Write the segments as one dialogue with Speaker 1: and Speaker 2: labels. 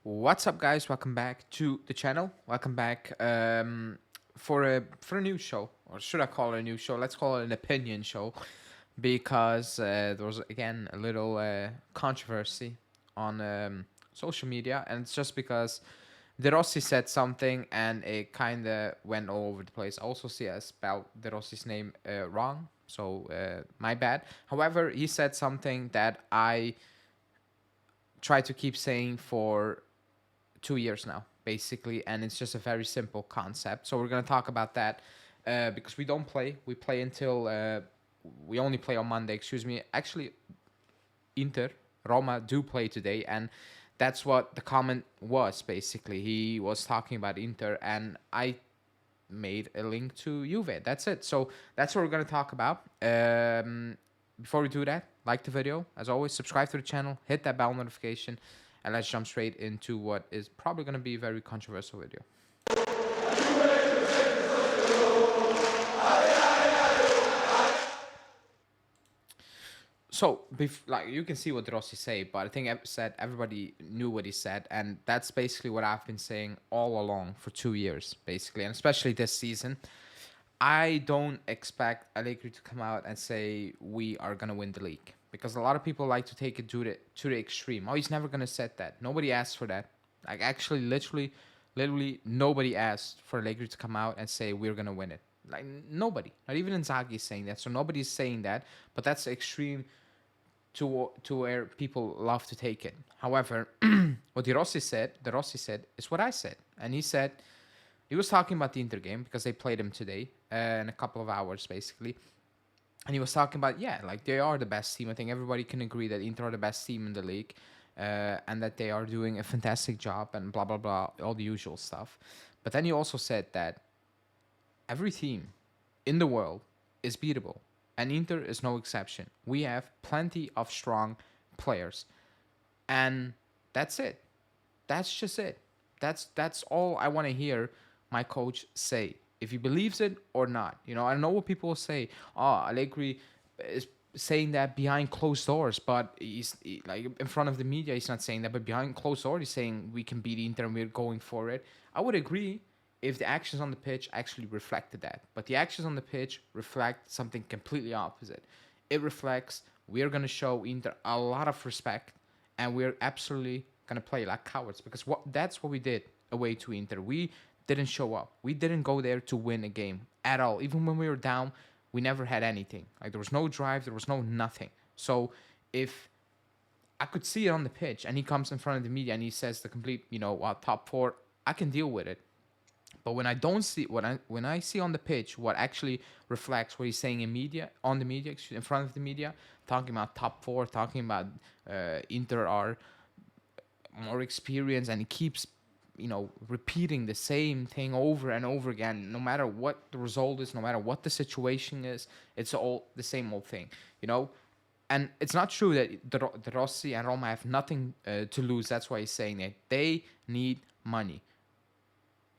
Speaker 1: What's up, guys? Welcome back to the channel. Welcome back for a new show, or should I call it a new show? Let's call it an opinion show, because there was again a little controversy on social media, and it's just because De Rossi said something and it kind of went all over the place. I also see I spelled De Rossi's name wrong, so my bad. However, he said something that I try to keep saying for 2 years now, basically, and it's just a very simple concept. So we're gonna talk about that because we don't play. We play until we only play on Monday. Excuse me. Actually, Inter, Roma do play today, and that's what the comment was. Basically, he was talking about Inter, and I made a link to Juve. That's it. So that's what we're gonna talk about. Before we do that, like the video. As always, subscribe to the channel, hit that bell notification, and let's jump straight into what is probably gonna be a very controversial video. So, like, you can see what Rossi say, but I think said everybody knew what he said, and that's basically what I've been saying all along for 2 years, basically, and especially this season. I don't expect Allegri to come out and say we are gonna win the league, because a lot of people like to take it to the extreme. Oh, he's never gonna set that. Nobody asked for that. Like, actually, literally nobody asked for Allegri to come out and say we're gonna win it. Like, nobody, not even Inzaghi is saying that. So nobody's saying that. But that's extreme to where people love to take it. However, what De Rossi said is what I said, and he said he was talking about the Inter game because they played him today in a couple of hours, basically. And he was talking about, yeah, like, they are the best team. I think everybody can agree that Inter are the best team in the league, and that they are doing a fantastic job and blah, blah, blah, all the usual stuff. But then he also said that every team in the world is beatable, and Inter is no exception. We have plenty of strong players, and that's it. That's just it. That's all I want to hear my coach say, if he believes it or not. I know what people will say. Oh, Allegri is saying that behind closed doors, but like, in front of the media, he's not saying that. But behind closed doors, he's saying we can beat Inter and we're going for it. I would agree if the actions on the pitch actually reflected that. But the actions on the pitch reflect something completely opposite. It reflects we're going to show Inter a lot of respect, and we're absolutely going to play like cowards, because that's what we did away to Inter. We didn't show up. We didn't go there to win a game at all. Even when we were down, we never had anything. Like, there was no drive, there was no nothing. So if I could see it on the pitch and he comes in front of the media and he says the complete, top four, I can deal with it. But when I don't see when I see on the pitch what actually reflects what he's saying on the media, in front of the media, talking about top four, talking about Inter are more experienced, and he keeps repeating the same thing over and over again, no matter what the result is, no matter what the situation is, it's all the same old thing. And it's not true that the Rossi and Roma have nothing to lose. That's why he's saying that they need money.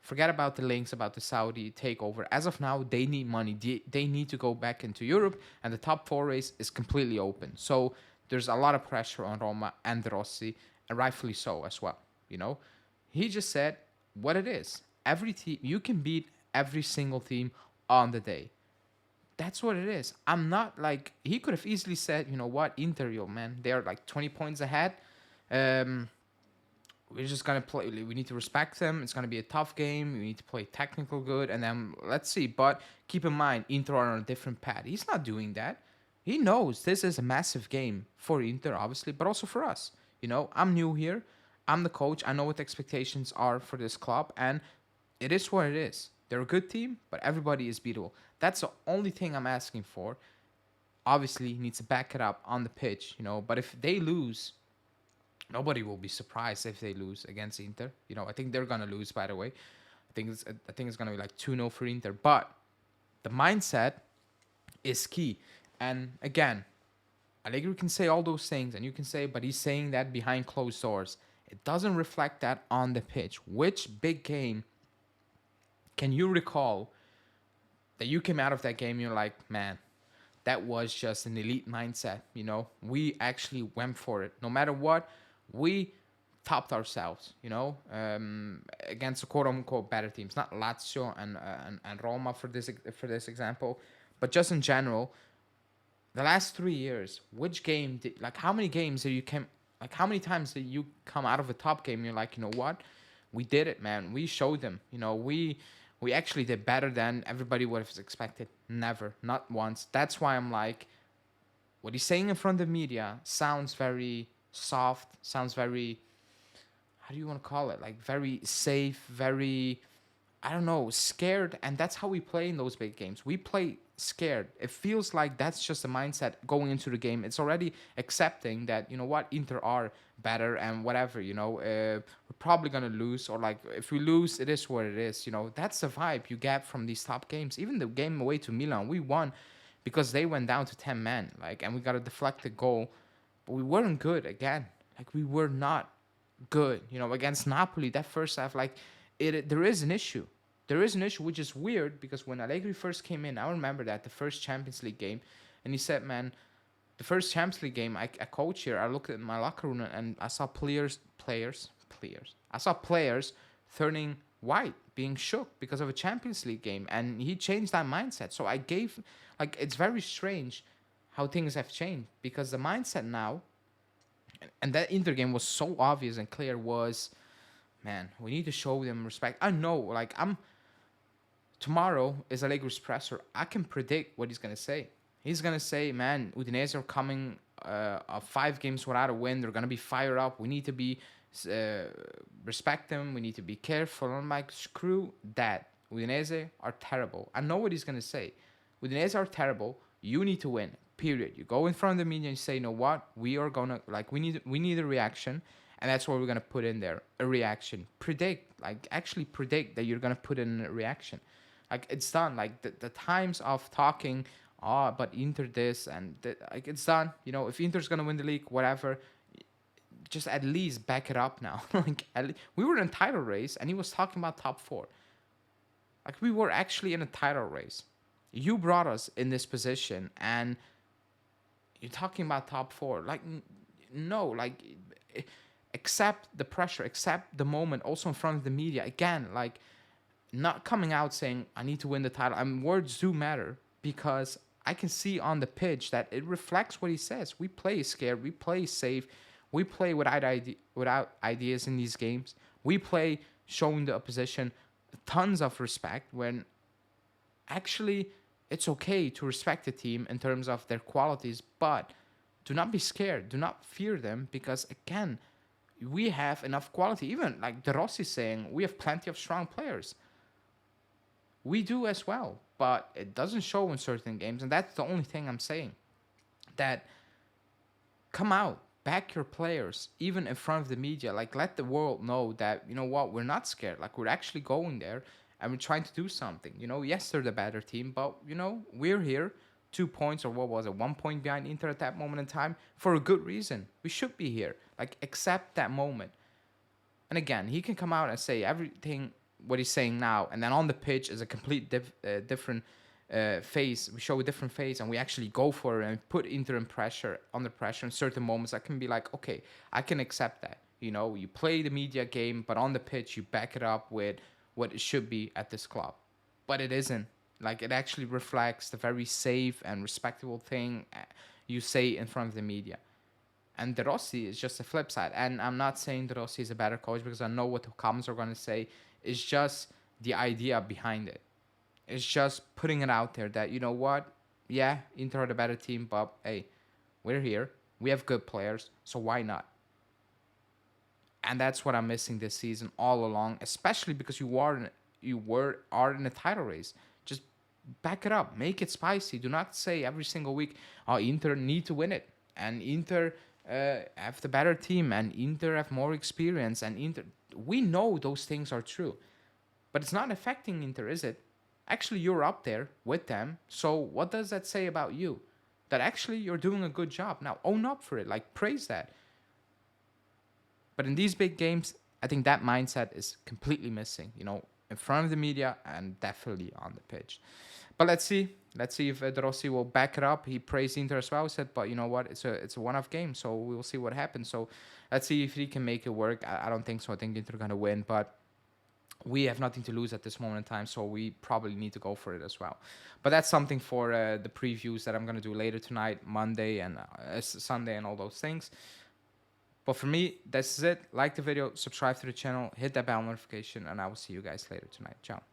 Speaker 1: Forget about the links about the Saudi takeover. As of now, they need money. They need to go back into Europe, and the top four race is completely open. So there's a lot of pressure on Roma and Rossi, and rightfully so as well. He just said what it is. Every team, you can beat every single team on the day. That's what it is. I'm not like, he could have easily said, you know what, Inter, man, they are like 20 points ahead. We're just gonna play. We need to respect them. It's gonna be a tough game. We need to play technical good, and then let's see. But keep in mind, Inter are on a different path. He's not doing that. He knows this is a massive game for Inter, obviously, but also for us. I'm new here. I'm the coach. I know what the expectations are for this club, and it is what it is. They're a good team, but everybody is beatable. That's the only thing I'm asking for. Obviously, he needs to back it up on the pitch, But if they lose, nobody will be surprised if they lose against Inter. I think they're gonna lose. By the way, I think it's gonna be like 2-0 for Inter. But the mindset is key. And again, Allegri can say all those things, and you can say, but he's saying that behind closed doors. It doesn't reflect that on the pitch. Which big game can you recall that you came out of that game and you're like, man, that was just an elite mindset. We actually went for it. No matter what, we topped ourselves, against the quote unquote better teams, not Lazio and Roma for this example, but just in general. The last 3 years, which game did like how many games did you came like how many times did you come out of a top game? And you're like, you know what, we did it, man. We showed them. We actually did better than everybody would have expected. Never, not once. That's why I'm like, what he's saying in front of the media sounds very soft, sounds very, how do you want to call it? Like very safe, very, I don't know, scared. And that's how we play in those big games. We play scared. It feels like that's just the mindset going into the game. It's already accepting that, you know what, Inter are better and whatever, we're probably going to lose. Or like, if we lose, it is what it is. That's the vibe you get from these top games. Even the game away to Milan, we won because they went down to 10 men. Like, and we got a deflected goal. But we weren't good again. Like, we were not good. Against Napoli, that first half, like, there is an issue. There is an issue, which is weird because when Allegri first came in, I remember that the first Champions League game, and he said, "Man, the first Champions League game, I coach here. I looked at my locker room and I saw players. I saw players turning white, being shook because of a Champions League game, and he changed that mindset. So I gave, like, it's very strange how things have changed because the mindset now, and that Inter game was so obvious and clear was, man, we need to show them respect. I know, like, tomorrow is Allegri's presser. I can predict what he's gonna say. He's gonna say, "Man, Udinese are coming 5 games without a win. They're gonna be fired up. We need to be respect them. We need to be careful." I'm like, screw that. Udinese are terrible. I know what he's gonna say. Udinese are terrible. You need to win. Period. You go in front of the media and say, "You know what? We are gonna like we need a reaction." And that's what we're gonna put in there, a reaction. Actually predict that you're gonna put in a reaction. Like, it's done. Like, the times of talking, but Inter this and that, like, it's done. If Inter's gonna win the league, whatever, just at least back it up now. Like, we were in a title race, and he was talking about top 4. Like, we were actually in a title race. You brought us in this position, and you're talking about top 4. Like, no, like, accept the pressure, accept the moment. Also in front of the media, again, like, not coming out saying, "I need to win the title." Words do matter because I can see on the pitch that it reflects what he says. We play scared. We play safe. We play without ideas in these games. We play showing the opposition tons of respect when actually it's okay to respect the team in terms of their qualities, but do not be scared. Do not fear them because, again, we have enough quality. Even like the Rossi saying, we have plenty of strong players. We do as well, but it doesn't show in certain games, and that's the only thing I'm saying. That come out, back your players, even in front of the media. Like, let the world know that, you know what, we're not scared. Like, we're actually going there, and we're trying to do something. Yes, they're the better team, but, we're here. 2 points, or what was it, 1 point behind Inter at that moment in time, for a good reason. We should be here. Like, accept that moment. And again, he can come out and say everything what he's saying now, and then on the pitch is a complete different phase. We show a different phase, and we actually go for it and put Inter under pressure in certain moments. I can be like, okay, I can accept that. You play the media game, but on the pitch you back it up with what it should be at this club. But it isn't. Like, it actually reflects the very safe and respectable thing you say in front of the media. And De Rossi is just the flip side. And I'm not saying De Rossi is a better coach because I know what the comments are going to say. It's just the idea behind it. It's just putting it out there that, you know what? Yeah, Inter are the better team, but hey, we're here. We have good players, so why not? And that's what I'm missing this season all along, especially because you are in a title race. Just back it up, make it spicy. Do not say every single week, "Oh, Inter need to win it," and Inter have the better team, and Inter have more experience, and Inter. We know those things are true, but it's not affecting Inter, is it? Actually, you're up there with them. So what does that say about you? That actually you're doing a good job. Now own up for it. Like, praise that. But in these big games, I think that mindset is completely missing. In front of the media and definitely on the pitch. But let's see. Let's see if De Rossi will back it up. He praised Inter as well. He said, but you know what? It's a one-off game, so we will see what happens. So Let's see if he can make it work. I don't think so. I think Inter are gonna win, but we have nothing to lose at this moment in time, so we probably need to go for it as well. But that's something for the previews that I'm gonna do later tonight, Monday and Sunday, and all those things. But for me, this is it. Like the video, subscribe to the channel, hit that bell notification, and I will see you guys later tonight. Ciao.